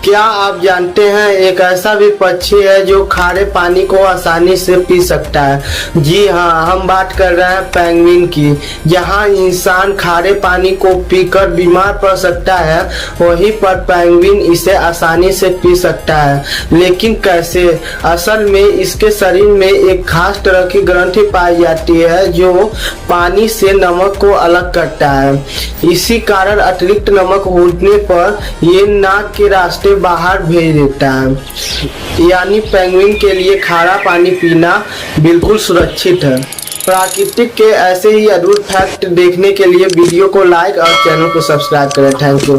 क्या आप जानते हैं एक ऐसा भी पक्षी है जो खारे पानी को आसानी से पी सकता है। जी हाँ, हम बात कर रहे हैं पेंगुइन की। जहाँ इंसान खारे पानी को पीकर बीमार पड़ सकता है, वहीं पर पेंगुइन इसे आसानी से पी सकता है। लेकिन कैसे? असल में इसके शरीर में एक खास तरह की ग्रंथि पाई जाती है जो पानी से नमक को अलग करता है। इसी कारण अतिरिक्त नमक होने पर ये नाक के रास्ते बाहर भेज देता है। यानी पेंगुइन के लिए खारा पानी पीना बिल्कुल सुरक्षित है। प्राकृतिक के ऐसे ही अद्भुत फैक्ट देखने के लिए वीडियो को लाइक और चैनल को सब्सक्राइब करें। Thank you.